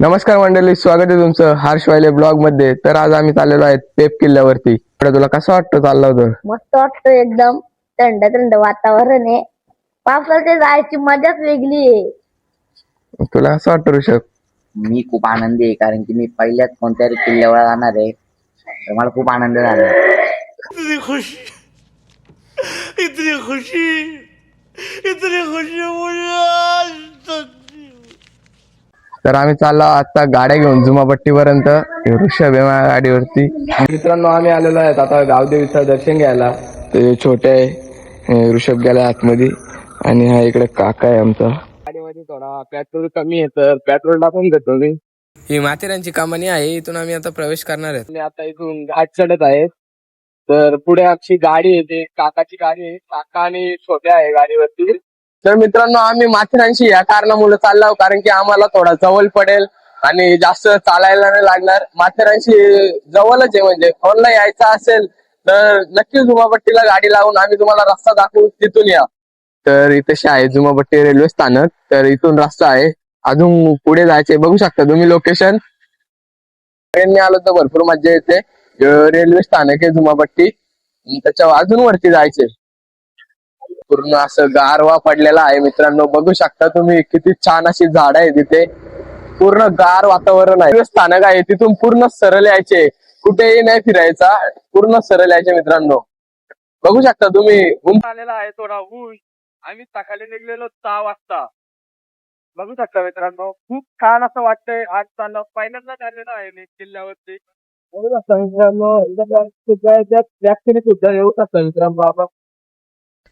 नमस्कार मंडळी, स्वागत आहे तुमचं हर्ष वायले ब्लॉग मध्ये. तर आज आम्ही चाललेलो आहे पेप किल्ल्यावरती. तर तुला कसं वाटतं चाललं होतं? मस्त वाटतं, एकदम थंड थंड वातावरण आहे. पावसाचे जायची मजाच वेगळी आहे. तुला कसं वाटतं ऋषभ? मी खूप आनंदी आहे कारण की मी पहिल्याच कोणत्या किल्ल्यावर जाणार आहे, तर मला खूप आनंद झाला. इतनी खुशी, इतनी खुशी, इतनी खुशी मुझे आज तक नहीं हुई. तर आम्ही चाललो आता गाड्या घेऊन जुमापट्टी पर्यंत. ऋषभ आहे माझ्या गाडीवरती. मित्रांनो, आम्ही आलेलो आहेत आता गावदेवीचं दर्शन घ्यायला. ते छोटे आहे, ऋषभ गेला आतमध्ये आणि हा इकडे काका आहे आमचा. गाडीमध्ये थोडा पेट्रोल कमी आहे तर पेट्रोल टाकून घेतो मी. ही माथेरानची कमानी आहे, इथून आम्ही आता प्रवेश करणार आहेत. आणि आता इथून घाट चढत आहेत. तर पुढे आमची गाडी येते, काकाची गाडी आहे, काका आणि छोट्या आहे गाडीवरती. तर मित्रांनो, आम्ही माथेरानशी या कारणामुळे चाललो कारण की आम्हाला थोडा जवळ पडेल आणि जास्त चालायला नाही लागणार. माथेरानशी जवळच आहे, म्हणजे फोनला यायचं असेल तर नक्कीच जुमापट्टीला गाडी लावून आम्ही तुम्हाला रस्ता दाखवू, तिथून या. तर इथे आहे जुमापट्टी रेल्वे स्थानक. तर इथून रस्ता आहे, अजून पुढे जायचे. बघू शकता तुम्ही लोकेशन. ट्रेनने आलो तर भरपूर मजा येते. रेल्वे स्थानक आहे जुमापट्टी, त्याच्या अजून वरती जायचे. पूर्ण असं गारवा पडलेला आहे मित्रांनो, बघू शकता तुम्ही किती छान अशी झाडं आहे तिथे. पूर्ण गार वातावरण आहे. स्थानक आहे, तिथून पूर्ण सरळ यायचे, कुठेही नाही फिरायचा, पूर्ण सरळ यायचे मित्रांनो. बघू शकता तुम्ही. ऊन आलेला आहे थोडा ऊन. आम्ही सकाळी निघलेलो 6 वाजता. बघू शकता मित्रांनो, खूप छान असं वाटतंय. आज चाललं पहिल्यांदा आलेलो आहे मी किल्ल्यावरती. बघू शकता मित्रांनो, सुद्धा येऊ शकता मित्रांनो.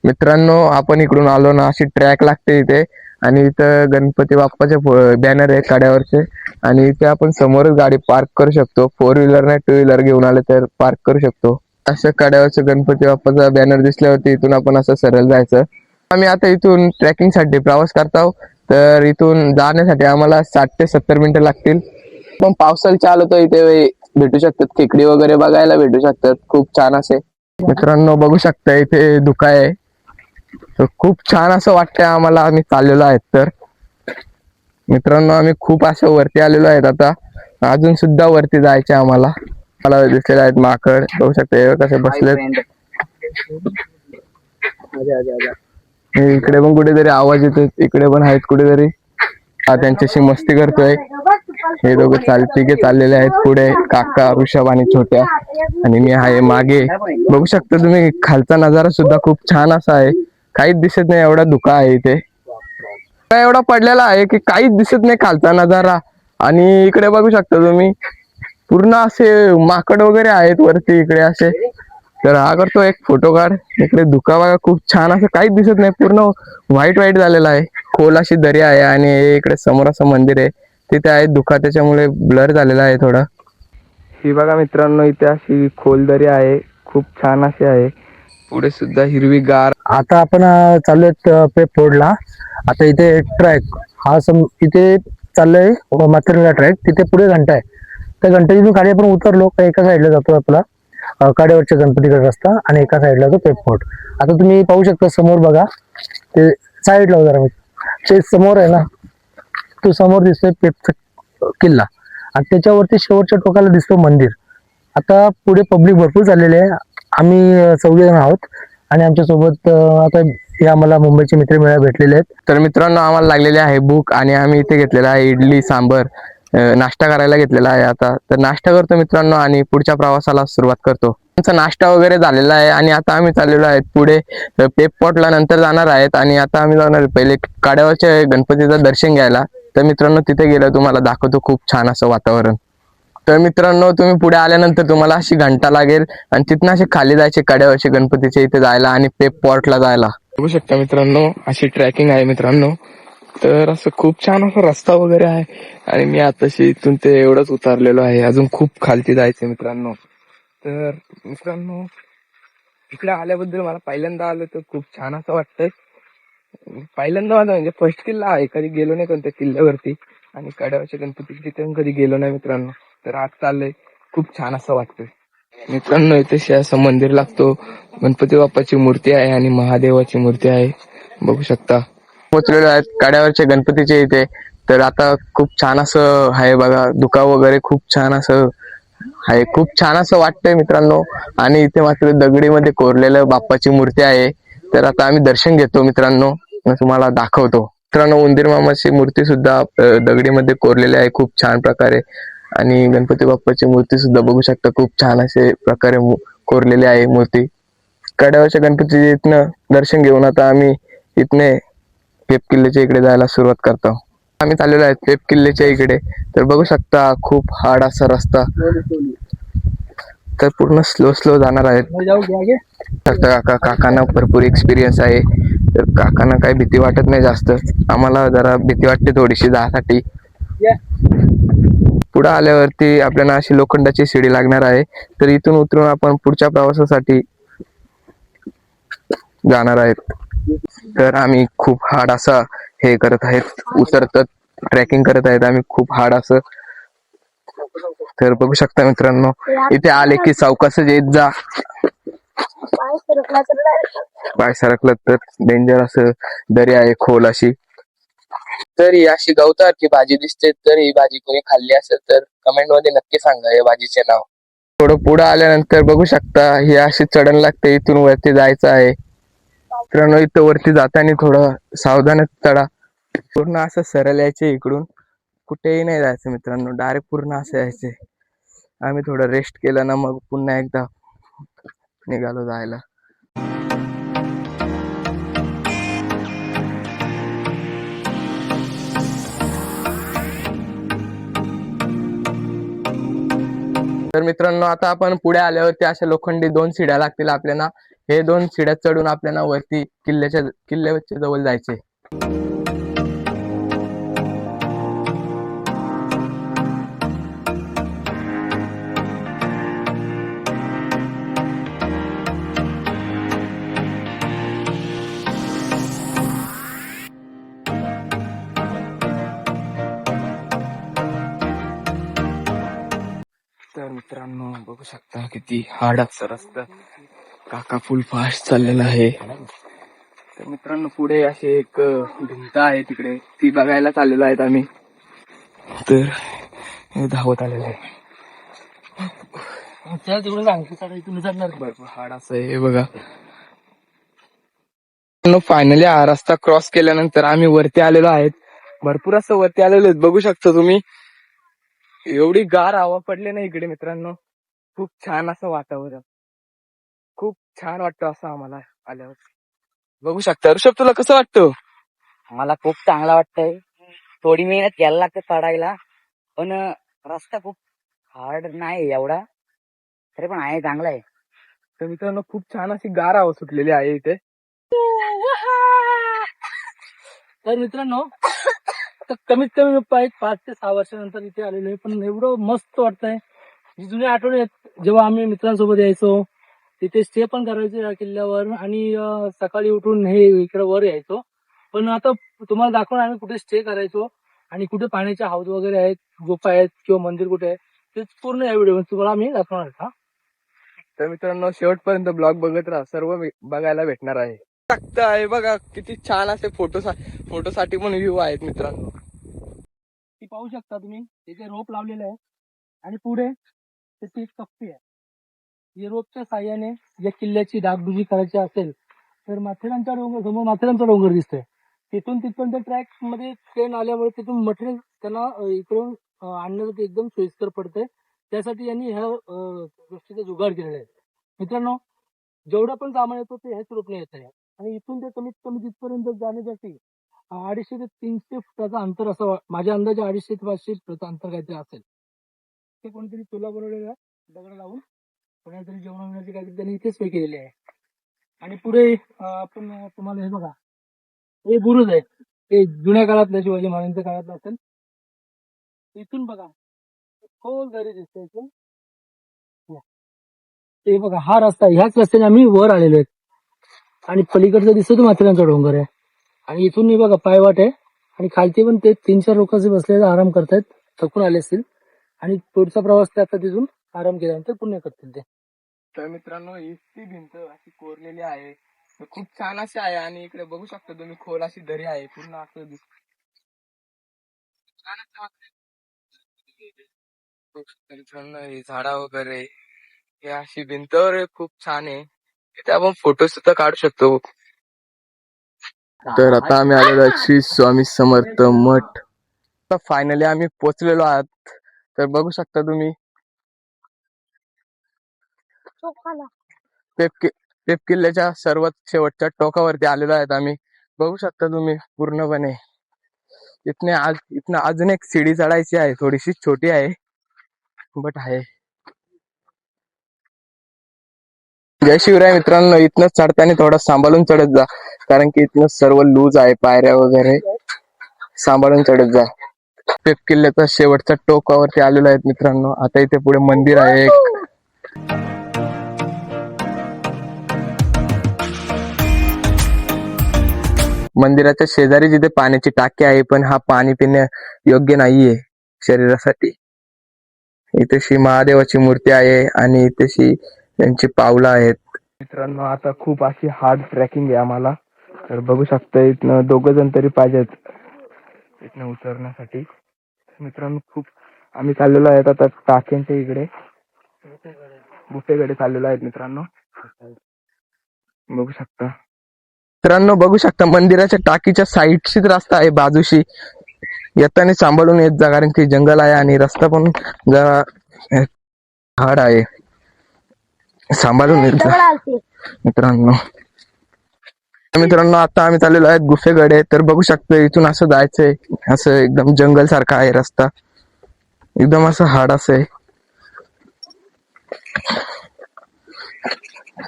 मित्रांनो, आपण इकडून आलो ना, अशी ट्रॅक लागते इथे आणि इथं गणपती बाप्पाचे बॅनर आहे कड्यावरचे. आणि इथे आपण समोरच गाडी पार्क करू शकतो. 4 व्हीलर नाही, 2 व्हीलर घेऊन आले तर पार्क करू शकतो. असं कड्यावरचं गणपती बाप्पाचा बॅनर दिसल्यावरती इथून आपण असं सरळ जायचं. आम्ही आता इथून ट्रॅकिंग साठी प्रवास करतो. तर इथून जाण्यासाठी आम्हाला 60 ते 70 मिनिटं लागतील. पण पावसाळ्यात आलो तर इथे भेटू शकतात, खेकडी वगैरे बघायला भेटू शकतात, खूप छान असे. मित्रांनो, बघू शकता इथे धुका आहे. तर खूप छान असं वाटतंय आम्हाला, आम्ही चाललेलो आहेत. तर मित्रांनो, आम्ही खूप असं वरती आलेलो आहेत. आता अजून सुद्धा वरती जायचे आम्हाला. मला दिसलेले आहेत माकड, बघू शकता कसे बसलेत. इकडे पण कुठेतरी आवाज येतो, इकडे पण आहेत कुठेतरी. त्यांच्याशी मस्ती करतोय. हे दोघं तिघे चाललेले आहेत पुढे, काका, ऋषभ आणि छोट्या, आणि मी आहे मागे. बघू शकता तुम्ही, खालचा नजारा सुद्धा खूप छान असा आहे. काहीच दिसत नाही, एवढा धुका आहे इथे. एवढा पडलेला आहे की काहीच दिसत नाही खालचा नजारा. आणि इकडे बघू शकता तुम्ही, पूर्ण असे माकड वगैरे आहेत वरती इकडे असे. तर हा करतो एक फोटो काढ. इकडे धुका बघा, खूप छान असं काहीच दिसत नाही, पूर्ण व्हाईट व्हाईट झालेला आहे. खोल अशी दर्या आहे आणि इकडे समोर असं मंदिर आहे, तिथे आहे धुका, त्याच्यामुळे ब्लर झालेला आहे थोडा. ही बघा मित्रांनो, इथे अशी खोल दर्या आहे, खूप छान अशी आहे. पुढे सुद्धा हिरवीगार. आता आपण चाललोय पेप फोडला. आता इथे ट्रॅक इथे चाललोय माथेरानला ट्रॅक. तिथे पुढे घंटा आहे, त्या घंटाची खाली आपण उतरलो का एका साईडला जातो आपला काड्यावरच्या गणपतीकडे रस्ता, आणि एका साईडला तो पेप फोर्ट. आता तुम्ही पाहू शकता समोर बघा, ते साईडला जरा ते समोर आहे ना, तो समोर दिसतोय पेपचा किल्ला, आणि त्याच्यावरती शेवटच्या टोकाला दिसतो मंदिर. आता पुढे पब्लिक भरपूर झालेले आहे. आम्ही 14 जण आहोत आणि आमच्या सोबत आता हे आम्हाला मुंबईचे मित्र भेटलेले आहेत. तर मित्रांनो, आम्हाला लागलेले आहे भूक आणि आम्ही इथे घेतलेला आहे इडली सांबर, नाश्ता करायला घेतलेला आहे. आता तर नाश्ता करतो मित्रांनो आणि पुढच्या प्रवासाला सुरुवात करतो. आमचा नाश्ता वगैरे झालेला आहे आणि आता आम्ही चाललेलो आहेत पुढे पेप पॉटला नंतर जाणार आहेत. आणि आता आम्ही जाणार पहिले काड्यावरच्या गणपतीचं दर्शन घ्यायला. तर मित्रांनो, तिथे गेलं तुम्हाला दाखवतो, खूप छान असं वातावरण. तर मित्रांनो, तुम्ही पुढे आल्यानंतर तुम्हाला अशी घंटा लागेल आणि तिथनं असे खाली जायचे काड्यावरचे गणपतीचे इथे जायला आणि पेप पॉटला जायला. बघू शकता मित्रांनो, अशी ट्रॅकिंग आहे मित्रांनो. तर असं खूप छान असा रस्ता वगैरे आहे आणि मी आताशी इथून ते एवढंच उतरलेलो आहे, अजून खूप खालती जायचं मित्रांनो. तर मित्रांनो, इकडे आल्याबद्दल मला पहिल्यांदा आलं तर खूप छान असं वाटतंय. पहिल्यांदा माझा म्हणजे फर्स्ट किल्ला आहे, कधी गेलो नाही कोणत्या किल्ल्यावरती, आणि कड्यावरच्या गणपती तिथे कधी गेलो नाही मित्रांनो. तर आज चाललंय, खूप छान असं वाटतंय मित्रांनो. इथे असं मंदिर लागतो, गणपती बाप्पाची मूर्ती आहे आणि महादेवाची मूर्ती आहे, बघू शकता. पोचलेलो आहेत काड्यावरच्या गणपतीचे इथे. तर आता खूप छान असं आहे बघा, दुकान वगैरे खूप छान असं आहे, खूप छान असं वाटतंय मित्रांनो. आणि इथे मात्र दगडीमध्ये कोरलेलं बाप्पाची मूर्ती आहे. तर आता आम्ही दर्शन घेतो मित्रांनो, मी तुम्हाला दाखवतो. मित्रांनो उंदीर मामाची मूर्ती सुद्धा दगडीमध्ये कोरलेली आहे खूप छान प्रकारे. आणि गणपती बाप्पाची मूर्ती सुद्धा बघू शकता, खूप छान असे प्रकारे कोरलेली आहे मूर्ती. कड्यावरच्या गणपतीच्या इथनं दर्शन घेऊन आता आम्ही इथने पेप किल्ल्याच्या इकडे जायला सुरुवात करतो. आम्ही चाललेलो आहे पेप किल्ल्याच्या इकडे. तर बघू शकता खूप हार्ड असा रस्ता, तर पूर्ण स्लो स्लो जाणार आहेत. काकांना भरपूर एक्सपिरियन्स आहे, तर काकांना काही भीती वाटत नाही जास्त. आम्हाला जरा भीती वाटते थोडीशी जाण्यासाठी. पुढे आल्यावरती आपल्याला अशी लोखंडाची शिडी लागणार आहे. तर इथून उतरून आपण पुढच्या प्रवासासाठी जाणार आहेत. तर आम्ही खूप हार्ड असा हे करत आहेत, उतरत ट्रेकिंग करत आहेत आम्ही खूप हार्ड असं. तर बघू शकता मित्रांनो, इथे आले की सावकाशच येत जा, पाय सरकला तर direct पाय सरकलं तर डेंजर असं दरी आहे खोल अशी. तर ही अशी गवताची भाजी दिसते, तर ही भाजी कोणी खाल्ली असेल तर कमेंट मध्ये नक्की सांगा या भाजीचे नाव. थोडं पुढे आल्यानंतर बघू शकता ही अशी चढण लागते, इथून वरती जायचं आहे. मित्रांनो इथं वरती जाताना थोडं सावधानच चढा, पूर्ण असं सरळ यायचे इकडून, कुठेही नाही जायचं मित्रांनो, डायरेक्ट पूर्ण असं यायचे. आम्ही थोडं रेस्ट केलं ना मग पुन्हा एकदा निघालो जायला. तर मित्रांनो आता आपण पुढे आल्यावरती अशा लोखंडी 2 शिड्या लागतील आपल्याला. हे 2 शिड्या चढून आपल्याला वरती किल्ल्याच्या जवळ जायचे. तर मित्रांनो बघू शकता किती हार्ड असं रस्ता, काका फुल फास्ट चाललेला आहे. तर मित्रांनो पुढे असे एक भिंत आहे तिकडे, ती बघायला चाललेलो आहेत आम्ही. तर हे धावत आलेलं आहे. भरपूर हार्ड असं आहे हे बघा. फायनली हा रस्ता क्रॉस केल्यानंतर आम्ही वरती आलेलो आहेत, भरपूर असं वरती आलेलो आहेत. बघू शकता तुम्ही, एवढी गार हवा पडली ना इकडे मित्रांनो, खूप छान असं वातावरण, खूप छान वाटतं असं आम्हाला आल्यावर. बघू शकता. ऋषभ तुला कसं वाटतं? मला खूप चांगला वाटतंय. थोडी मेहनत घ्यायला लागते चढायला, पण रस्ता खूप हार्ड नाही एवढा, तरी पण आहे चांगला आहे. तर मित्रांनो खूप छान अशी गार हवा सुटलेली आहे इथे. तर मित्रांनो कमीत कमी 5 ते 6 वर्षानंतर इथे आलेलो आहे, पण एवढं मस्त वाटतंय. जी जुनी आठवणी आहेत, जेव्हा आम्ही मित्रांसोबत यायचो, तिथे स्टे पण करायचो या किल्ल्यावर, आणि सकाळी उठून हे इकडे वर यायचो. पण आता तुम्हाला दाखवून आम्ही कुठे स्टे करायचो आणि कुठे पाण्याचे हौद वगैरे आहेत, गुफा आहेत किंवा मंदिर कुठे आहे, ते पूर्ण या व्हिडिओ तुम्हाला आम्ही दाखवणार आहे. तर मित्रांनो शेवटपर्यंत ब्लॉग बघत राहा, सर्व बघायला भेटणार आहे. टाकत आहे बघा किती छान असे फोटोसाठी पण व्ह्यू आहेत मित्रांनो. ती पाहू शकता तुम्ही, तिथे रोप लावलेले आहे आणि पुढे त्याची एक कप्पी आहे. या रोपच्या साह्याने या किल्ल्याची डागडुजी करायची असेल तर माथेरानच्या डोंगर, समोर माथेरानचा डोंगर दिसतोय, तिथून तिथपर्यंत ट्रॅक मध्ये ट्रेन आल्यामुळे तिथून मटेरियल त्यांना इकडून आणण्यासाठी एकदम सोयीस्कर पडतंय. त्यासाठी यांनी ह्या गोष्टीचा जुगाड केलेला आहे. मित्रांनो जेवढं पण सामान येतो ते ह्याच रोपणे येत आहे, आणि इथून ते कमीत कमी तिथपर्यंत जाण्यासाठी 250 ते 300 फुटाचा अंतर असं माझ्या अंदाजे 250 ते 500 फुटाचं अंतर काहीतरी असेल. ते कोणतरी चुला बनवलेला दगड लावून कोणातरी जेवणाची काहीतरी त्यांनी इथेच सोय केलेली आहे. आणि पुढे आपण तुम्हाला हे बघा, हे बुरुज आहे, ते जुन्या काळातल्या शिवाजी महाराजांच्या काळातलं असेल. इथून बघा खोल दरी दिसते इथून. ते बघा हा रस्ता, ह्याच रस्त्याने आम्ही वर आलेलो आहेत, आणि पलीकडचं दिसतो माथेरानचा डोंगर आहे, आणि इथून हे बघा पायवाट आहे, आणि खालती पण ते 3-4 लोक बसलेले आराम करतायत, थकून आले असतील, आणि पुढचा प्रवास ते आता तिथून आराम केल्यानंतर पुण्य करतील ते. तर मित्रांनो ही ती भिंत अशी कोरलेली आहे, खूप छान अशी आहे. आणि इकडे बघू शकता तुम्ही खोल अशी दरी आहे, पूर्ण असं मित्रांनो ही झाडा वगैरे हे अशी भिंतवर खूप छान आहे. इथे आपण फोटो सुद्धा काढू शकतो. तर आता आम्ही आलेलो आहे श्री स्वामी समर्थ मठ. तर फायनली आम्ही पोहोचलेलो आहात. तर बघू शकता तुम्ही पेप किल्ल्याच्या सर्वात शेवटच्या टोकावरती आलेलो आहेत आम्ही. बघू शकता तुम्ही पूर्णपणे इथनं अजून एक सीडी चढायची आहे. थोडीशी छोटी आहे बट आहे. जय शिवराय मित्रांनो. इथनं चढताना थोडं सांभाळून चढत जा कारण की इथनं सर्व लूज आहे. पायऱ्या वगैरे सांभाळून चढत जा. पेप किल्ल्याचा शेवटच्या टोकावरती आलेलो आहेत मित्रांनो. आता इथे पुढे मंदिर आहे एक. मंदिराच्या शेजारी जिथे पाण्याची टाकी आहे पण हा पाणी पिण्या योग्य नाहीये शरीरासाठी. इथेशी महादेवाची मूर्ती आहे आणि इथेशी त्यांची पावलं आहेत. मित्रांनो आता खूप अशी हार्ड ट्रेकिंग आहे आम्हाला. तर बघू शकता इथनं 2 जण तरी पाहिजेत इथनं उतरण्यासाठी. मित्रांनो खूप आम्ही चाललेलो आहेत आता टाक्यांच्या इकडे गुफेकडे चाललेलो आहेत मित्रांनो. बघू शकता बघू शकता मंदिराच्या टाकीच्या साईडशीच रस्ता आहे. बाजूशी येताना सांभाळून येत जा कारण की जंगल आहे आणि रस्ता पण जरा हार्ड आहे. सांभाळून येत जा मित्रांनो आता आम्ही चाललेलो आहेत गुफेकडे. तर बघू शकतो इथून असं जायचंय. असं एकदम जंगल सारखा आहे रस्ता. एकदम असं हार्ड असं आहे.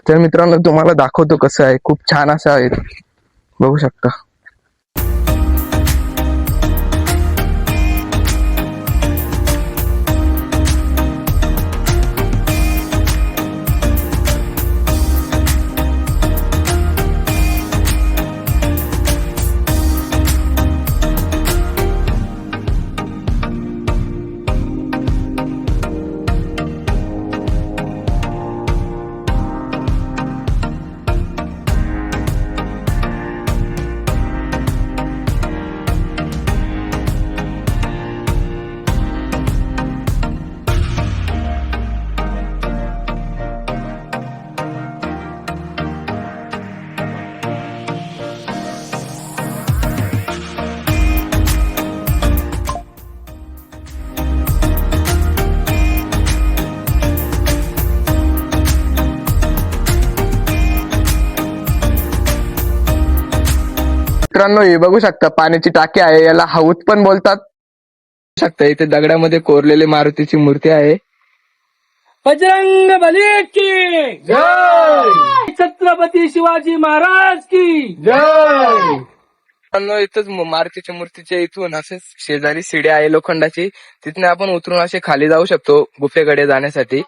तर मित्रांनो तुम्हाला दाखवतो कसं आहे. खूप छान असं आहे. बघू शकता. मित्रांनो हे बघू शकता पाण्याची टाकी आहे. याला हौद पण बोलतात. शकता इथे दगडामध्ये कोरलेले मारुतीची मूर्ती आहे. बजरंग बली की जय. छत्रपती शिवाजी महाराज की जय. मित्रांनो इथंच मारुतीच्या मूर्तीच्या इथून असे शेजारी सीडी आहे लोखंडाची. तिथून आपण उतरून असे खाली जाऊ शकतो गुफेकडे जाण्यासाठी.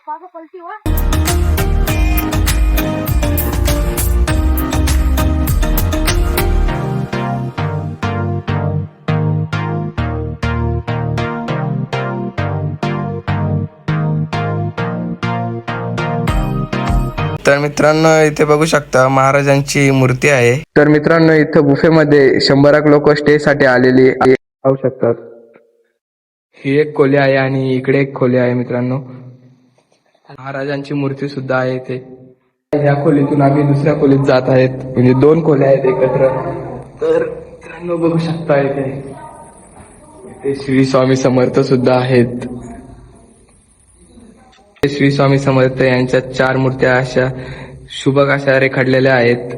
तर मित्रांनो इथे बघू शकता महाराजांची मूर्ती आहे. तर मित्रांनो इथं गुफेमध्ये 100 लोक स्टे साठी आलेली पाहू शकतात. ही एक खोली आहे आणि इकडे एक खोली आहे मित्रांनो. महाराजांची मूर्ती सुद्धा आहे इथे. ह्या खोलीतून आम्ही दुसऱ्या खोलीत जात आहेत. म्हणजे 2 खोल्या आहेत एकत्र. तर मित्रांनो बघू शकता इथे श्री स्वामी समर्थ सुद्धा आहेत. श्री स्वामी समर्थ यांच्या 4 मूर्त्या अशा शुभक अशा रेखाटलेल्या आहेत.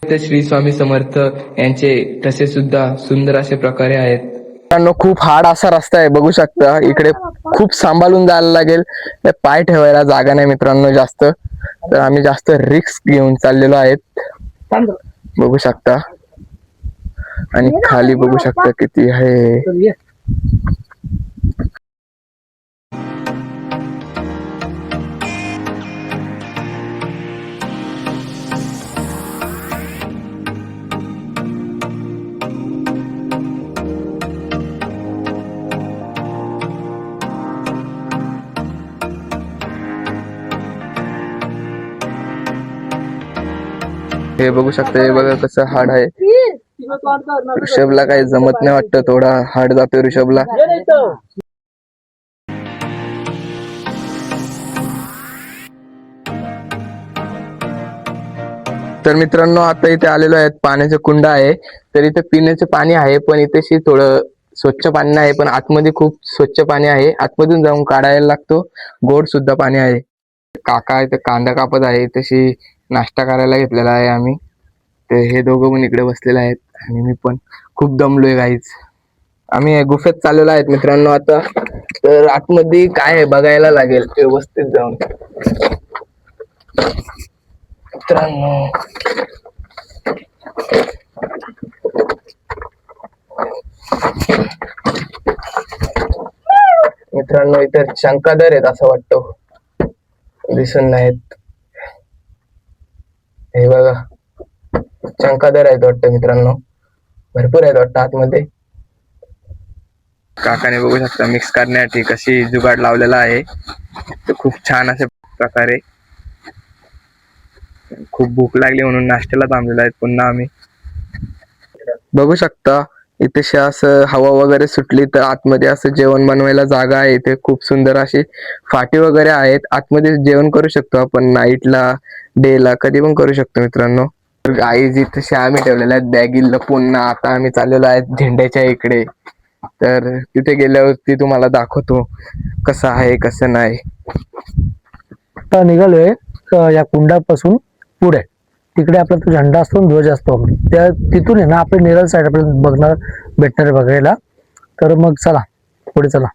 ते श्री स्वामी समर्थ यांचे तसे सुद्धा सुंदर असे प्रकारे आहेत. मित्रांनो खूप हार्ड असा रस्ता आहे. बघू शकता इकडे खूप सांभाळून जायला लागेल. पाय ठेवायला जागा नाही मित्रांनो जास्त. तर आम्ही जास्त रिस्क घेऊन चाललेलो आहेत. बघू शकता आणि खाली बघू शकता किती आहे. हे बघू शकता. हे बघा कसं हार्ड आहे. ऋषभला काही जमत नाही वाटतं, थोडा हार्ड जातोय ऋषभला. तर मित्रांनो आता इथे आलेलो आहेत, पाण्याचे कुंड आहे. तर इथे पिण्याचे पाणी आहे, पण इथे थोडं स्वच्छ पाणी नाही, पण आतमध्ये खूप स्वच्छ पाणी आहे. आतमधून जाऊन काढायला लागतो. गोड सुद्धा पाणी आहे. काका इथे कांदा कापत आहे, तशी नाश्ता करायला घेतलेला आहे आम्ही. ते हे दोघं पण इकडे बसलेले आहेत आणि मी पण खूप दमलोय गाईच. आम्ही गुफेत चाललेलो आहेत मित्रांनो आता. तर आतमध्ये काय आहे बघायला लागेल व्यवस्थित जाऊन. मित्रांनो मित्रांनो इथे शंकादर आहेत असं वाटतं, दिसून नाहीत. हे बघा शंकादर आहेत वाटतं मित्रांनो, भरपूर आहेत वाटतं आतमध्ये. काकाने बघू शकता मिक्स करण्यासाठी कशी जुगाड लावलेला आहे. तर खूप छान अशा प्रकारे. खूप भूक लागली म्हणून नाश्त्याला थांबलेला आहेत पुन्हा आम्ही. बघू शकता इथे असं हवा वगैरे सुटली तर आतमध्ये असं जेवण बनवायला जागा आहे. इथे खूप सुंदर अशी फाटी वगैरे आहेत. आतमध्ये जेवण करू शकतो आपण, नाईटला डेला कधी पण करू शकतो मित्रांनो. आई जिथे आम्ही ठेवलेल्या आहेत बॅगी लपून. आता आम्ही चाललेलो आहेत झेंड्याच्या इकडे. तर तिथे गेल्यावरती तुम्हाला दाखवतो कसं आहे कसं नाही. आता निघालोय या कुंडापासून पुढे, तिकडे आपला तो झेंडा असतो, ध्वज असतो, त्या तिथून आहे ना आपल्या नेरळ साईड आपल्याला भेटणार बघायला. तर मग चला पुढे चला.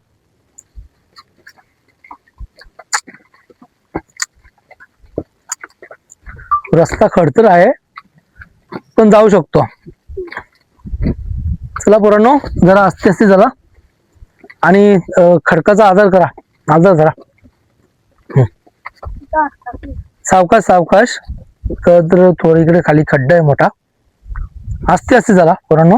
रस्ता खडतर आहे पण जाऊ शकतो. चला पोरांनो जरा आस्ते आस्ते चला आणि खडकाचा आदर करा, आदर करा. सावकाश सावकाश. तर थोडी इकडे खाली खड्डा आहे मोठा, आस्ते आस्ते चला पोरांनो.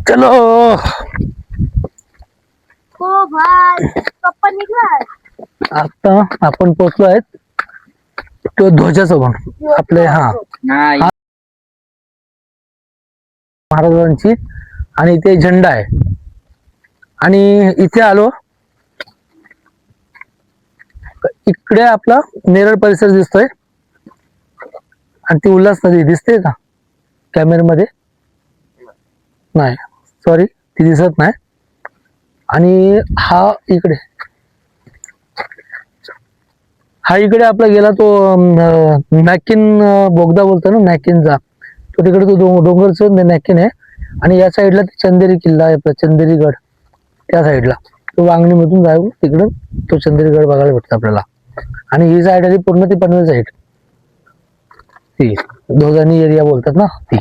चलो. हो भाई पप्पा निघाला. आता आपण पोहोचलो आहेत तो ध्वजासमोर आपले. हा महाराजांची आणि इथे झेंडा आहे. आणि इथे आलो, इकडे आपला नेरळ परिसर दिसतोय आणि ती उल्हास नदी दिसते का कॅमेऱ्यामध्ये? नाही सॉरी, ती दिसत नाही. आणि हा इकडे आपला गेला तो नॅकिन बोगदा बोलतो ना, नॅकिनचा. तो तिकडे तो डोंगरचं नॅकिन आहे. आणि या साईडला चंदेरी किल्ला आहे आपला, चंदेरी गड. त्या साईडला तो वांगणीमधून जाऊन तिकडं तो चंदेरी गड बघायला भेटतो आपल्याला. आणि ही साईड आहे पूर्ण ती पनवेल साईड, ती दोघांनी एरिया बोलतात ना ती.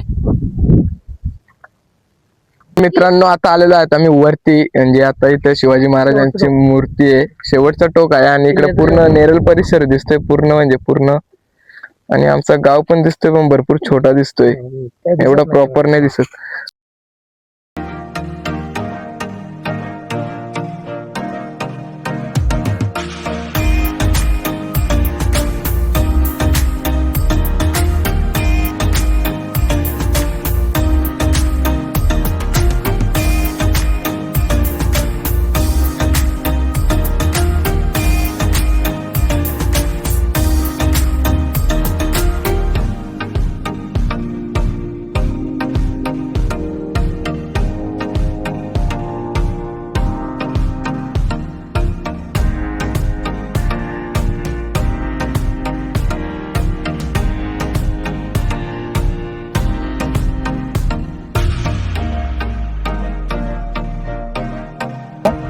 मित्रांनो आता आलेलो आहेत आम्ही वरती, म्हणजे आता इथे शिवाजी महाराजांची मूर्ती आहे, शेवटचं टोक आहे. आणि इकडे पूर्ण नेरळ परिसर दिसतोय, पूर्ण म्हणजे पूर्ण. आणि आमचा गाव पण दिसतोय, पण भरपूर छोटा दिसतोय, एवढा प्रॉपर नाही दिसत.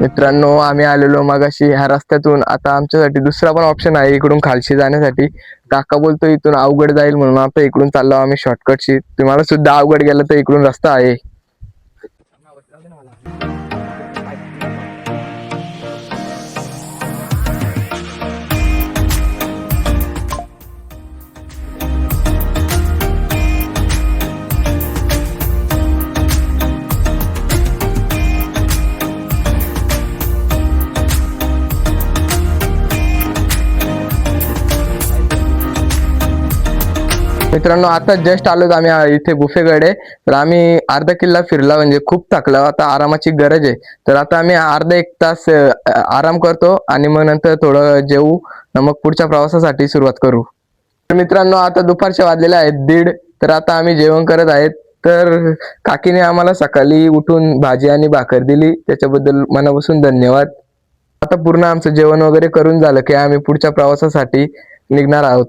मित्रांनो आम्ही आलेलो मगाशी ह्या रस्त्यातून. आता आमच्यासाठी दुसरा पण ऑप्शन आहे इकडून खालशी जाण्यासाठी. काका बोलतो इथून अवघड जाईल म्हणून आता इकडून चाललो आम्ही शॉर्टकटशी. तुम्हाला सुद्धा अवघड गेलं तर इकडून रस्ता आहे. मित्रांनो आता जस्ट आलो आम्ही इथे बुफेकडे. तर आम्ही अर्धा किल्ला फिरला, म्हणजे खूप थकला, आता आरामाची गरज आहे. तर आता आम्ही अर्धा एक तास आराम करतो आणि मग नंतर थोडं जेवू, मग पुढच्या प्रवासासाठी सुरुवात करू. तर मित्रांनो आता दुपारच्या वाजलेले आहेत 1:30. तर आता आम्ही जेवण करत आहेत. तर काकीने आम्हाला सकाळी उठून भाजी आणि भाकर दिली, त्याच्याबद्दल मनापासून धन्यवाद. आता पूर्ण आमचं जेवण वगैरे करून झालं की आम्ही पुढच्या प्रवासासाठी निघणार आहोत.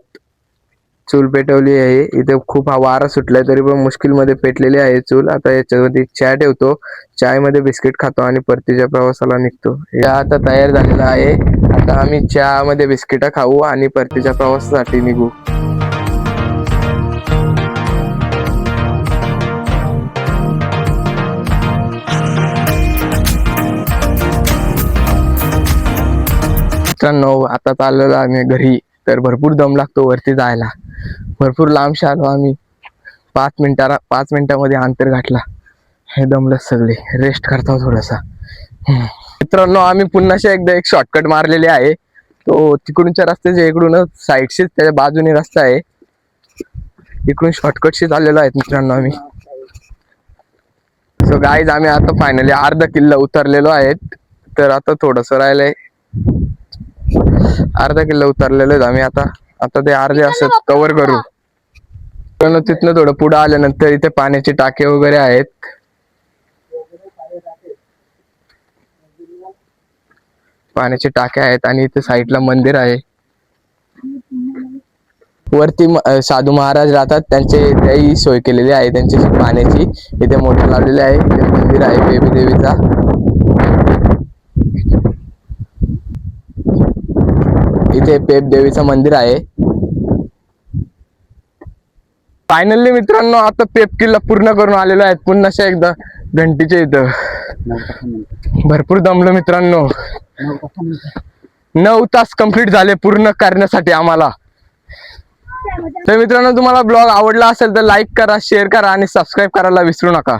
चूल पेटवली आहे इथे, खूप वारा सुटलाय तरी पण मुश्किलमध्ये पेटलेली आहे चूल. आता याच्यामध्ये चहा ठेवतो, चायमध्ये बिस्किट खातो आणि परतीच्या प्रवासाला निघतो. चहा आता तयार झालेला आहे. आता आम्ही चहामध्ये बिस्किट खाऊ आणि परतीच्या प्रवासासाठी निघू. मित्रांनो आता चाललेलो आम्ही घरी. तर भरपूर दम लागतो वरती जायला, भरपूर लांबशे आलो आम्ही. 5 मिनिटामध्ये अंतर गाठला. हे दमलं सगळे, रेस्ट करतो थोडासा. मित्रांनो आम्ही पुन्हा एकदा एक शॉर्टकट मारलेली आहे. तो तिकडूनच्या रस्त्याच्या इकडूनच साईडशीच त्याच्या बाजूने रस्ता आहे, इकडून शॉर्टकटशी चाललेलो आहेत मित्रांनो आम्ही. सो गाईज आम्ही आता फायनली अर्धा किल्ला उतरलेलो आहेत. तर आता थोडस राहिलंय, अर्धा किल्ला उतरलेलो आहेत आम्ही. आता ते अर्धे असं कव्हर करू. तिथनं थोडं पुढे आल्यानंतर इथे पाण्याचे टाके वगैरे आहेत. पाण्याचे टाके आहेत आणि इथे साईडला मंदिर आहे. वरती साधू महाराज राहतात, त्याही सोय केलेली आहे त्यांची पाण्याची. इथे मोठं लावलेले आहे, इथे मंदिर आहे बेबी देवीचा. इथे पेप देवीचं मंदिर आहे. फायनली मित्रांनो आता पेप किल्ला पूर्ण करून आलेलो आहे. पुन्हा एकदा घंटीच्या इथं. भरपूर दमलो मित्रांनो, 9 तास कंप्लीट झाले पूर्ण करण्यासाठी आम्हाला. तर मित्रांनो तुम्हाला ब्लॉग आवडला असेल तर लाईक करा, शेअर करा आणि सबस्क्राईब करायला विसरू नका.